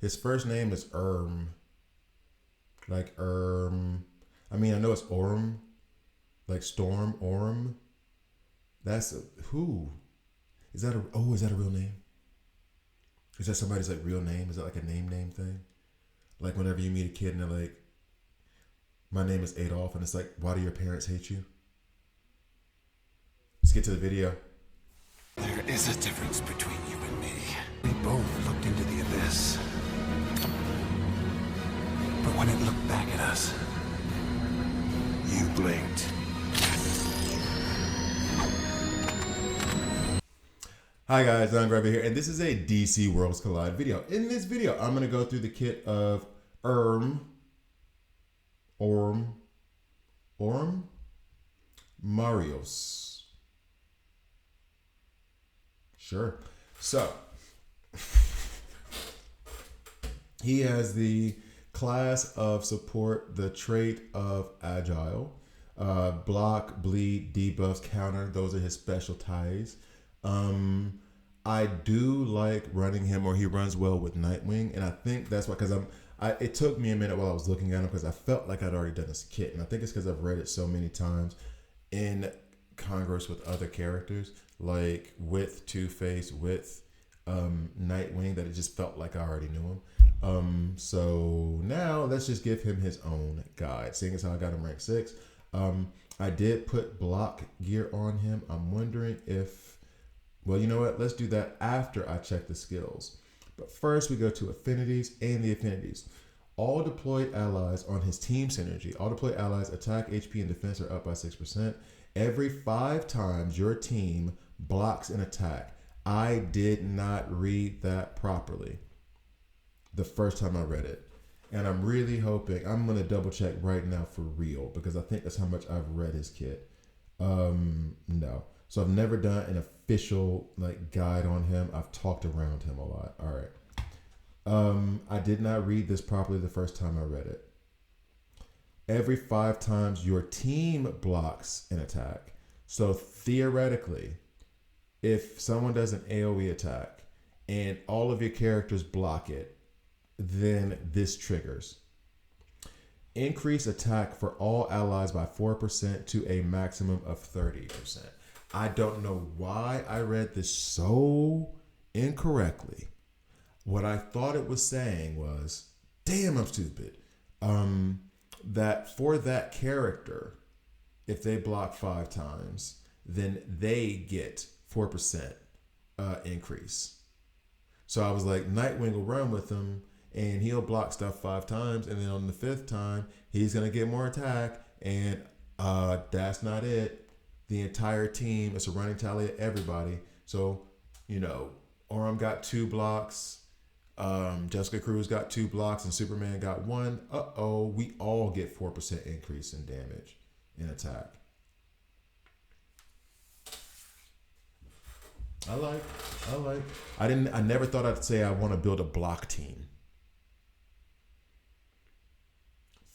His first name is like I mean, I know it's Orm, like Storm Orm. Who is that? Is that a real name? Is that somebody's like real name? Is that like a name thing? Like whenever you meet a kid and they're like, "My name is Adolf," and it's like, "Why do your parents hate you?" Let's get to the video. There is a difference between you and me. We both looked into the abyss. But when it looked back at us, you blinked. Hi guys, Don Grubber here, and this is a DC Worlds Collide video. In this video, I'm going to go through the kit of Orm, Marios. Sure. So, he has the class of support, the trait of agile, block, bleed, debuffs, counter. Those are his specialties. I do like running him, or he runs well with Nightwing, and I think that's why. Because it took me a minute while I was looking at him because I felt like I'd already done this kit, and I think it's because I've read it so many times in Congress with other characters, like with Two-Face, with Nightwing, that it just felt like I already knew him. So now let's just give him his own guide. Seeing as how I got him rank 6, I did put block gear on him. I'm wondering if. Well, you know what? Let's do that after I check the skills. But first, we go to affinities and the affinities. All deployed allies on his team synergy. All deployed allies attack, HP, and defense are up by 6%. Every 5 times your team blocks an attack. I did not read that properly the first time I read it. And I'm really hoping, I'm going to double check right now for real, because I think that's how much I've read his kit. No. So I've never done an official like guide on him. I've talked around him a lot. All right. I did not read this properly the first time I read it. Every 5 times your team blocks an attack. So theoretically, if someone does an AoE attack and all of your characters block it, then this triggers. Increase attack for all allies by 4% to a maximum of 30%. I don't know why I read this so incorrectly. What I thought it was saying was, damn, I'm stupid. That for that character, if they block 5 times, then they get 4% increase. So I was like, Nightwing will run with him and he'll block stuff 5 times. And then on the 5th time, he's going to get more attack. And that's not it. The entire team, it's a running tally of everybody. So, Orm got 2 blocks. Jessica Cruz got 2 blocks and Superman got 1. We all get 4% increase in damage in attack. I like. I never thought I'd say I want to build a block team.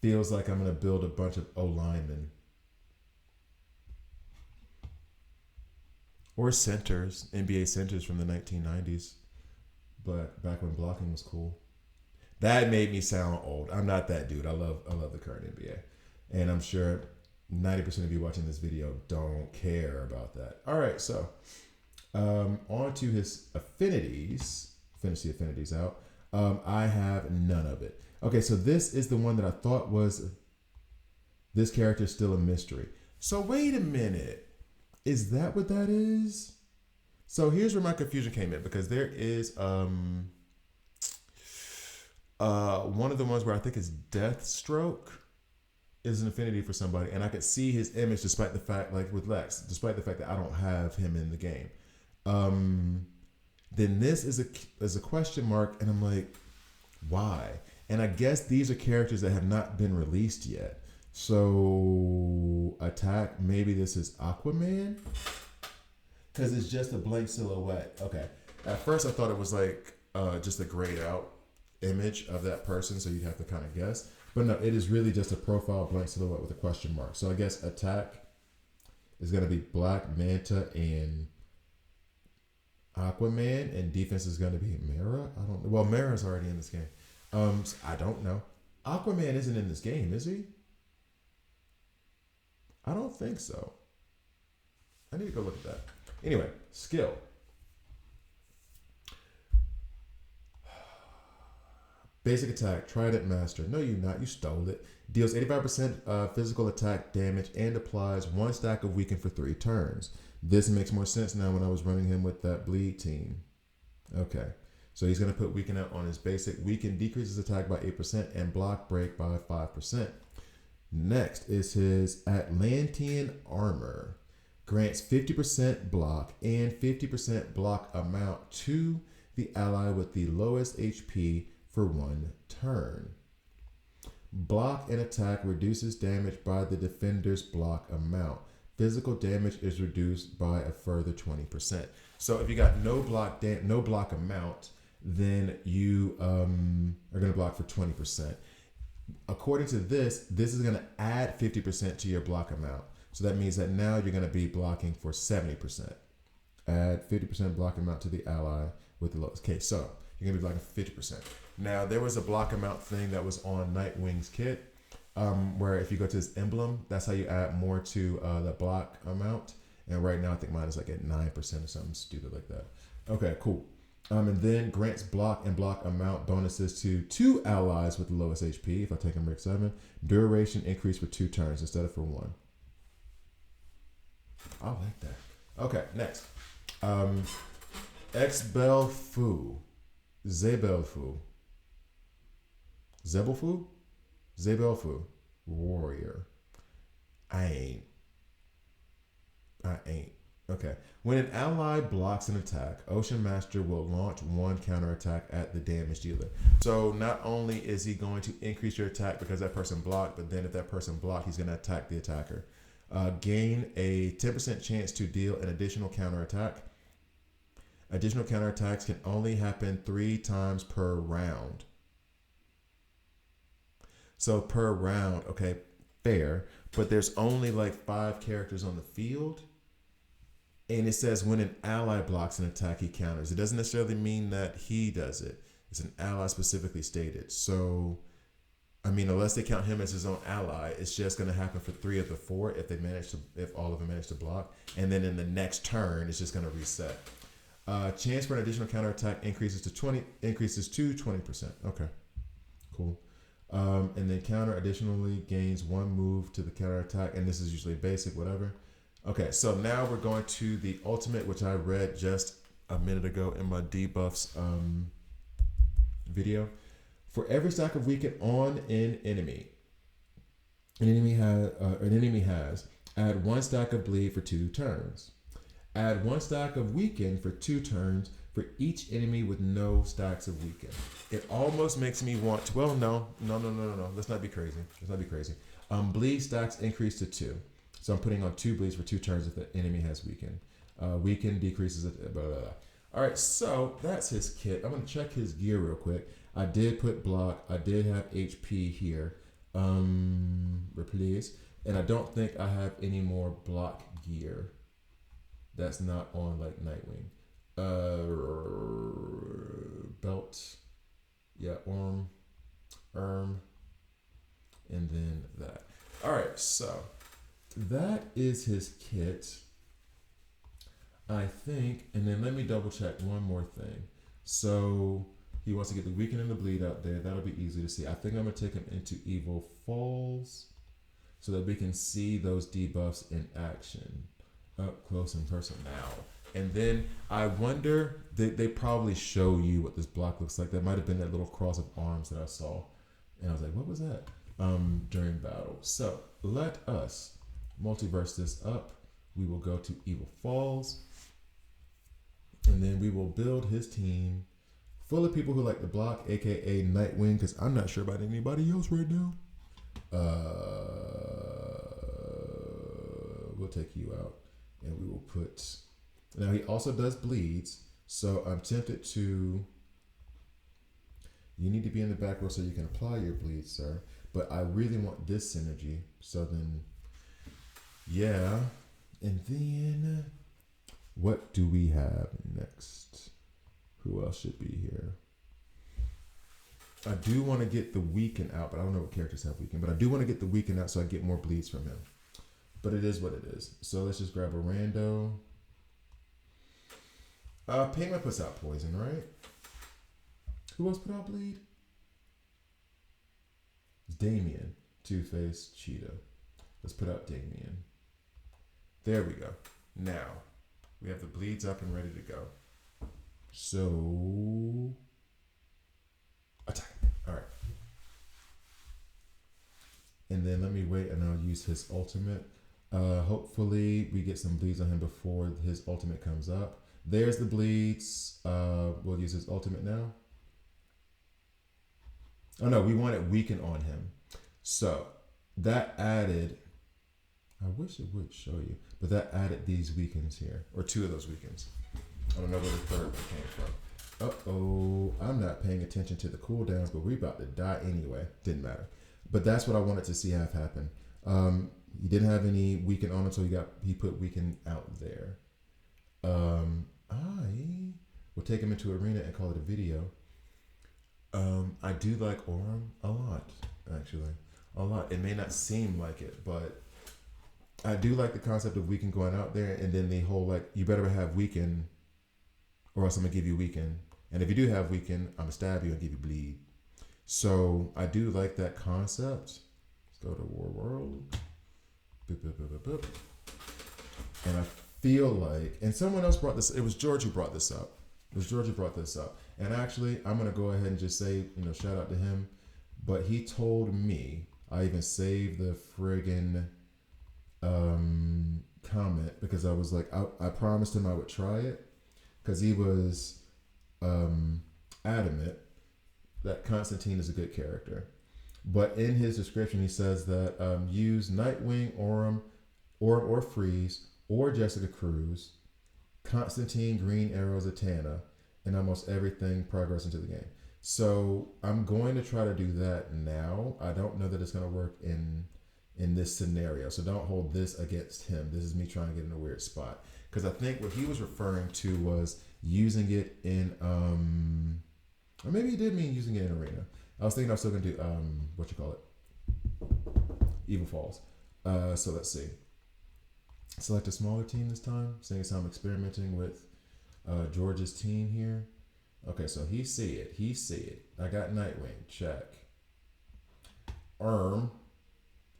Feels like I'm going to build a bunch of O-linemen. Or centers, NBA centers from the 1990s. But back when blocking was cool. That made me sound old. I'm not that dude. I love the current NBA. And I'm sure 90% of you watching this video don't care about that. All right, so on to his affinities. Finish the affinities out. I have none of it. Okay, so this is the one that I thought was, this character is still a mystery. So wait a minute. Is that what that is? So here's where my confusion came in, because there is one of the ones where I think it's Deathstroke is an affinity for somebody, and I could see his image despite the fact, like with Lex, despite the fact that I don't have him in the game. Then this is a question mark, and I'm like, why? And I guess these are characters that have not been released yet. So attack, maybe this is Aquaman, because it's just a blank silhouette. Okay. At first I thought it was like just a grayed out image of that person, so you'd have to kind of guess. But no, it is really just a profile blank silhouette with a question mark. So I guess attack is going to be Black Manta and Aquaman, and defense is going to be Mara. I don't know. Well, Mara's already in this game. I don't know. Aquaman isn't in this game, is he? I don't think so. I need to go look at that. Anyway, skill. Basic attack, Trident Master. No, you not. You stole it. Deals 85% physical attack damage and applies 1 stack of weaken for 3 turns. This makes more sense now when I was running him with that bleed team. Okay. So he's going to put weaken out on his basic. Weaken decreases attack by 8% and block break by 5%. Next is his Atlantean Armor. Grants 50% block and 50% block amount to the ally with the lowest HP for 1 turn. Block and attack reduces damage by the defender's block amount. Physical damage is reduced by a further 20%. So if you got no block amount, then you are going to block for 20%. According to this is going to add 50% to your block amount. So that means that now you're going to be blocking for 70%. Add 50% block amount to the ally with the lowest. Okay, so you're going to be blocking for 50%. Now, there was a block amount thing that was on Nightwing's kit, where if you go to his emblem, that's how you add more to the block amount. And right now, I think mine is like at 9% or something stupid like that. Okay, cool. And then grants block and block amount bonuses to 2 allies with the lowest HP. If I take him Rick 7, duration increase for 2 turns instead of for 1. I like that. Okay, next. Xbelfu. Zebelfu. Zebelfu? Zebelfu. Warrior. I ain't. Okay. When an ally blocks an attack, Ocean Master will launch 1 counterattack at the damage dealer. So not only is he going to increase your attack because that person blocked, but then if that person blocked, he's going to attack the attacker. Gain a 10% chance to deal an additional counterattack. Additional counterattacks can only happen 3 times per round. So per round, okay, fair, but there's only like 5 characters on the field. And it says when an ally blocks an attack, he counters. It doesn't necessarily mean that he does it. It's an ally specifically stated. So, I mean, unless they count him as his own ally, it's just going to happen for 3 of the 4 if all of them manage to block. And then in the next turn, it's just going to reset. Chance for an additional counterattack increases to 20%. Okay, cool. And then counter additionally gains 1 move to the counterattack, and this is usually basic, whatever. Okay, so now we're going to the ultimate, which I read just a minute ago in my debuffs video. For every stack of weaken on an enemy has add 1 stack of bleed for 2 turns. Add 1 stack of weaken for 2 turns for each enemy with no stacks of weaken. It almost makes me want to. Well, no. Let's not be crazy. Bleed stacks increase to 2. So I'm putting on 2 bleeds for 2 turns if the enemy has weaken. Weaken decreases it. Blah, blah, blah. All right, so that's his kit. I'm gonna check his gear real quick. I did put block. I did have HP here. Replace. And I don't think I have any more block gear that's not on like Nightwing. Belt. Yeah, arm. And then that. All right, so that is his kit, I think. And then let me double check one more thing. So he wants to get the weaken and the bleed out there. That'll be easy to see. I think I'm going to take him into Evil Falls so that we can see those debuffs in action up close and personal now. And then I wonder, they probably show you what this block looks like. That might have been that little cross of arms that I saw. And I was like, what was that? During battle. So let us multiverse this up. We will go to Evil Falls. And then we will build his team full of people who like to block, aka Nightwing, because I'm not sure about anybody else right now. We'll take you out. And we will put... Now he also does bleeds. So I'm tempted to... You need to be in the back row so you can apply your bleed, sir. But I really want this synergy. So then... Yeah. And then... What do we have next? Who else should be here? I do want to get the Weekend out, but I don't know what characters have Weekend. But I do want to get the Weekend out so I get more bleeds from him. But it is what it is. So let's just grab a rando. Payment puts out Poison, right? Who else put out Bleed? It's Damien, Two-Face, Cheetah. Let's put out Damien. There we go. Now, we have the bleeds up and ready to go. So, attack. All right. And then let me wait and I'll use his ultimate. Hopefully we get some bleeds on him before his ultimate comes up. There's the bleeds. We'll use his ultimate now. Oh no, we wanted Weaken on him. So that added, I wish it would show you, but that added these Weakens here, or two of those Weakens. I don't know where the third one came from. Uh-oh, I'm not paying attention to the cooldowns, but we're about to die anyway. Didn't matter. But that's what I wanted to see have happen. He didn't have any Weaken on him, so he put Weaken out there. We'll take him into arena and call it a video. I do like Aurum a lot, actually. A lot. It may not seem like it, but I do like the concept of Weaken going out there, and then the whole, like, you better have Weaken or else I'm going to give you Weaken. And if you do have Weaken, I'm going to stab you and give you Bleed. So I do like that concept. Let's go to War World. Boop, boop, boop, boop, boop. And I feel like, and someone else brought this, it was George who brought this up. And actually, I'm going to go ahead and just say, shout out to him. But he told me, I even saved the friggin' comment because I was like, I promised him I would try it because he was adamant that Constantine is a good character. But in his description, he says that use Nightwing, Aurum or Freeze, or Jessica Cruz, Constantine, Green Arrow, Zatanna, and almost everything progress into the game. So I'm going to try to do that now. I don't know that it's going to work in this scenario. So don't hold this against him. This is me trying to get in a weird spot. Because I think what he was referring to was using it in, or maybe he did mean using it in Arena. I was thinking I was still going to do, Evil Falls. So let's see. Select a smaller team this time, seeing as how I'm experimenting with George's team here. Okay, so he see it. I got Nightwing, check.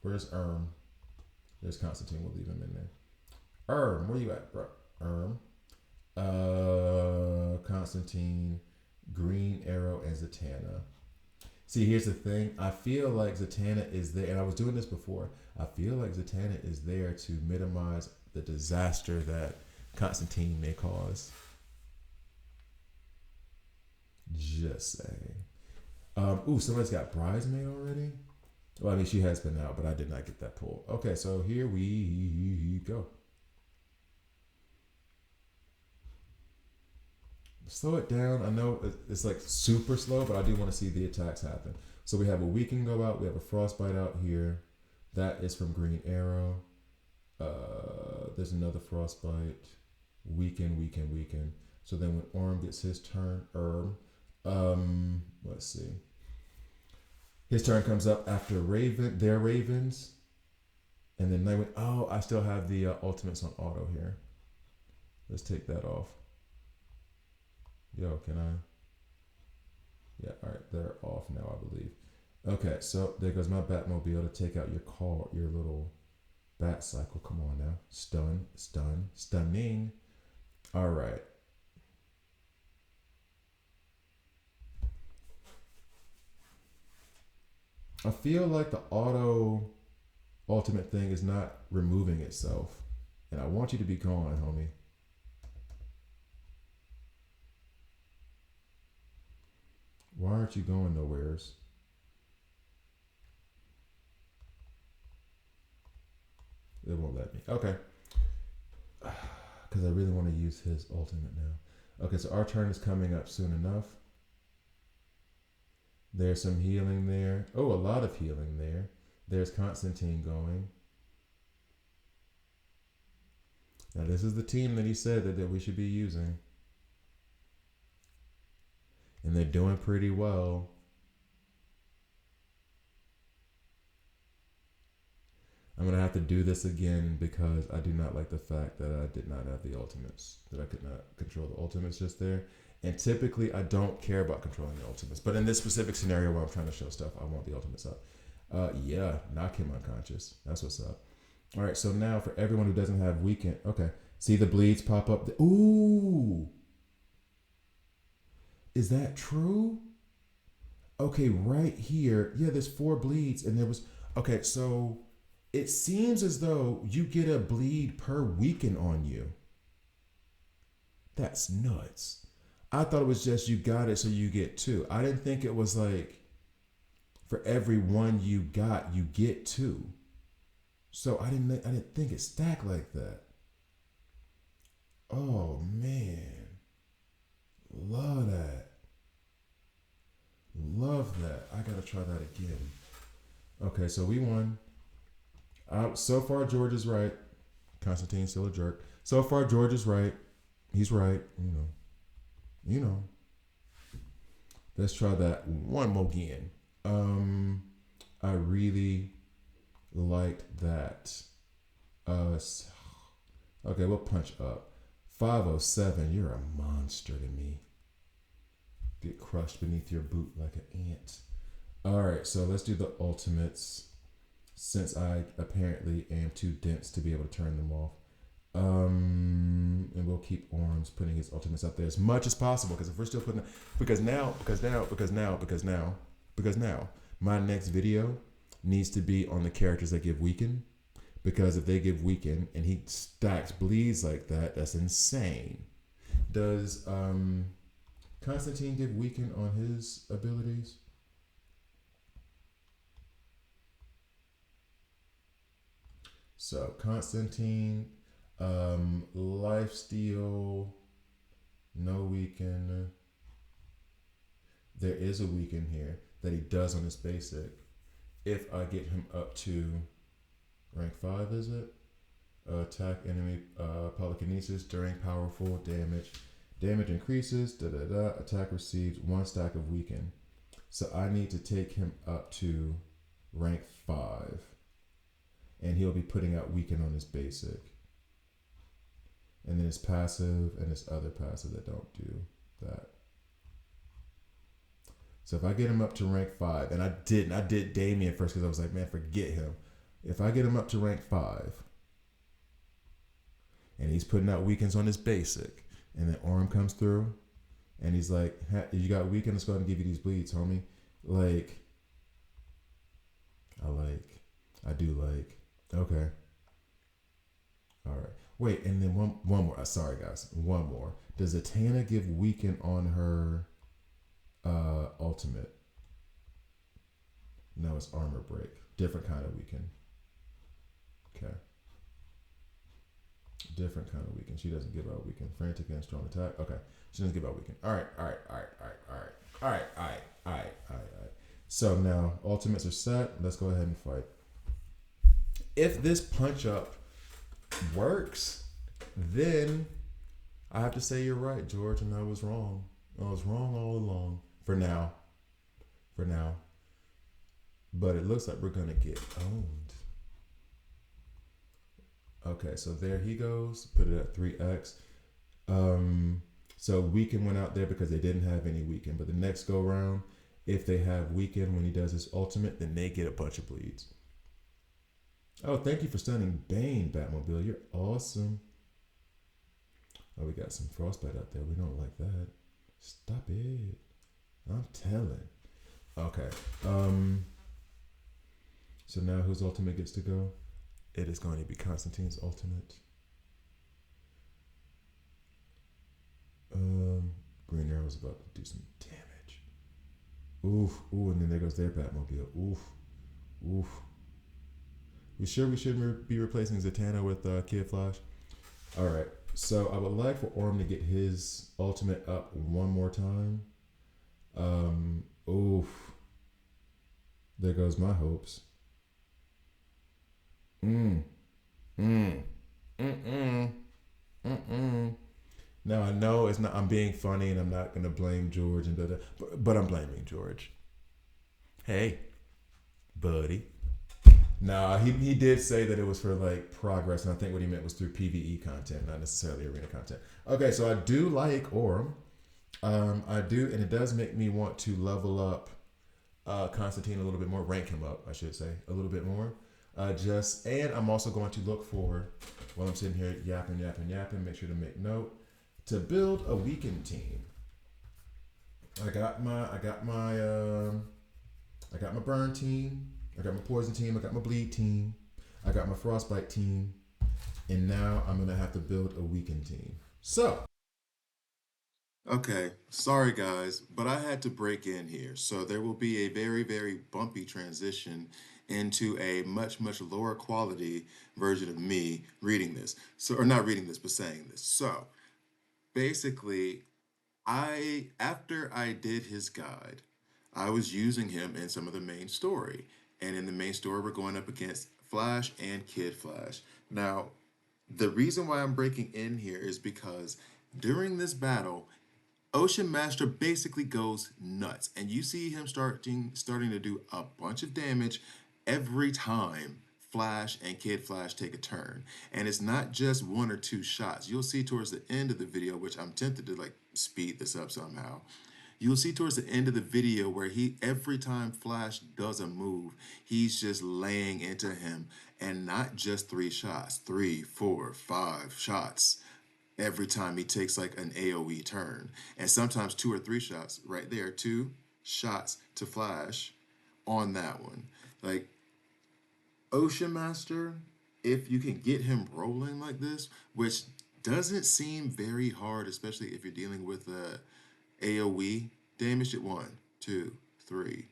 Where's There's Constantine, we'll leave him in there. Where you at, bro? Constantine, Green Arrow, and Zatanna. See, here's the thing. I feel like Zatanna is there, and I was doing this before. I feel like Zatanna is there to minimize the disaster that Constantine may cause. Just saying. Somebody's got Bridesmaid already? Well, I mean, she has been out, but I did not get that pull. Okay, so here we go. Slow it down. I know it's like super slow, but I do want to see the attacks happen. So we have a Weaken go out. We have a Frostbite out here. That is from Green Arrow. There's another Frostbite. Weaken. So then when Aurum gets his turn, let's see. His turn comes up after their Ravens. And then they went, I still have the ultimates on auto here. Let's take that off. Yo, can I? Yeah, all right, they're off now, I believe. Okay, so there goes my Batmobile to take out your little bat cycle. Come on now. Stunning. All right. I feel like the auto ultimate thing is not removing itself. And I want you to be gone, homie. Why aren't you going nowheres? It won't let me. Okay. Because I really want to use his ultimate now. Okay, so our turn is coming up soon enough. There's some healing there. Oh, a lot of healing there. There's Constantine going. Now this is the team that he said that we should be using. And they're doing pretty well. I'm going to have to do this again because I do not like the fact that I did not have the ultimates, that I could not control the ultimates just there. And typically I don't care about controlling the ultimates. But in this specific scenario where I'm trying to show stuff, I want the ultimates up. Yeah, knock him unconscious. That's what's up. All right, so now for everyone who doesn't have weekend, okay. See the bleeds pop up. Ooh. Is that true? Okay, right here. Yeah, there's 4 bleeds and there was, okay, so it seems as though you get a bleed per weekend on you. That's nuts. I thought it was just you got it so you get 2. I didn't think it was like for every 1 you got, you get 2. So I didn't think it stacked like that. Oh man. Love that. Love that. I gotta try that again. Okay, so we won. So far, George is right. Constantine's still a jerk. So far, George is right. He's right. You know. Let's try that one more again. I really liked that. Okay, we'll punch up. 507, you're a monster to me. Get crushed beneath your boot like an ant. All right, so let's do the ultimates. Since I apparently am too dense to be able to turn them off. And we'll keep Orms putting his ultimates up there as much as possible. Because if we're still putting, because now, my next video needs to be on the characters that give weaken. Because if they give weaken and he stacks bleeds like that, that's insane. Does Constantine give weaken on his abilities? So Constantine, lifesteal, no weaken. There is a weaken here that he does on his basic. If I get him up to rank 5, is it? Attack enemy polykinesis during powerful damage. Damage increases, attack receives 1 stack of weaken. So I need to take him up to rank 5. And he'll be putting out weaken on his basic. And then his passive and his other passive that don't do that. So if I get him up to rank 5, and I did Damien first because I was like, man, forget him. If I get him up to rank 5, and he's putting out weakens on his basic, and then Orm comes through, and he's like, you got weaken, let's go ahead and give you these bleeds, homie. Like, I do like. Okay. All right. Wait, and then one more. Sorry, guys. One more. Does Zatanna give weaken on her ultimate? No, it's armor break. Different kind of weaken. Okay. Different kind of weaken. She doesn't give out weaken. Frantic and strong attack. Okay. She doesn't give out weaken. All right. So now ultimates are set. Let's go ahead and fight. If this punch up works, then I have to say you're right, George, and I was wrong. I was wrong all along. For now. But it looks like we're gonna get owned. Okay, so there he goes. Put it at 3x. So weaken went out there because they didn't have any weaken. But the next go round, if they have weaken when he does his ultimate, then they get a bunch of bleeds. Oh, thank you for stunning Bane, Batmobile. You're awesome. Oh, we got some frostbite out there. We don't like that. Stop it. I'm telling. Okay. So now whose ultimate gets to go? It is going to be Constantine's ultimate. Green Arrow's about to do some damage. Oof. Ooh, and then there goes their Batmobile. Oof. We shouldn't be replacing Zatanna with Kid Flash? All right. So I would like for Orm to get his ultimate up one more time. Oof. There goes my hopes. Mm-mm. Now I know it's not. I'm being funny, and I'm not gonna blame George and but I'm blaming George. Hey, buddy. Nah, he did say that it was for like progress, and I think what he meant was through PVE content, not necessarily arena content. Okay, so I do like Orem. I do, and it does make me want to level up Constantine a little bit more, rank him up, I should say, a little bit more. And I'm also going to look for, while I'm sitting here yapping, make sure to make note to build a weakened team. I got my burn team. I got my poison team. I got my bleed team. I got my frostbite team. And now I'm gonna have to build a weakened team. So, okay, sorry guys, but I had to break in here. So there will be a very, very bumpy transition into a much, much lower quality version of me reading this. So, or not reading this, but saying this. So basically, after I did his guide, I was using him in some of the main story. And in the main story, we're going up against Flash and Kid Flash. Now, the reason why I'm breaking in here is because during this battle, Ocean Master basically goes nuts, and you see him starting to do a bunch of damage every time Flash and Kid Flash take a turn. And it's not just one or two shots. You'll see towards the end of the video, which I'm tempted to like speed this up somehow. You'll see towards the end of the video where he every time Flash does a move, he's just laying into him, and not just three shots, three, four, five shots every time he takes like an AoE turn. And sometimes two or three shots right there, two shots to Flash on that one. Like Ocean Master, if you can get him rolling like this, which doesn't seem very hard, especially if you're dealing with AoE damage at one, two, three.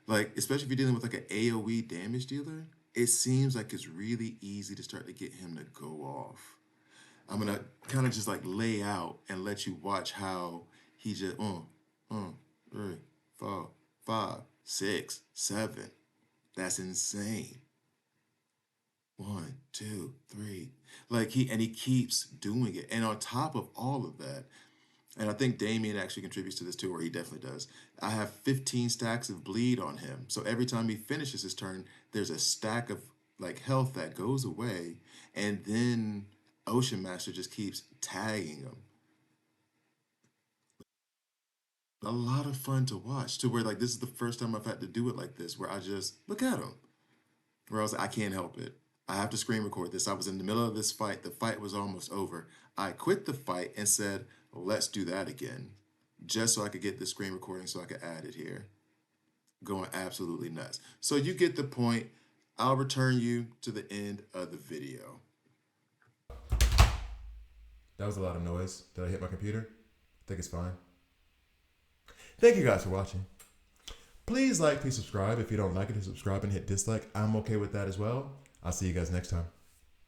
Like especially if you're dealing with like an AoE damage dealer, it seems like it's really easy to start to get him to go off. I'm gonna kind of just like lay out and let you watch how he just three, four, five, six, seven. That's insane. One, two, three. Like he keeps doing it. And on top of all of that, and I think Damien actually contributes to this too, or he definitely does. I have 15 stacks of bleed on him. So every time he finishes his turn, there's a stack of like health that goes away. And then Ocean Master just keeps tagging him. A lot of fun to watch to where like this is the first time I've had to do it like this, where I just look at him. Where I was like, I can't help it. I have to screen record this. I was in the middle of this fight. The fight was almost over. I quit the fight and said, let's do that again. Just so I could get the screen recording so I could add it here. Going absolutely nuts. So you get the point. I'll return you to the end of the video. That was a lot of noise. Did I hit my computer? I think it's fine. Thank you guys for watching. Please like, please subscribe. If you don't like it, subscribe and hit dislike. I'm okay with that as well. I'll see you guys next time.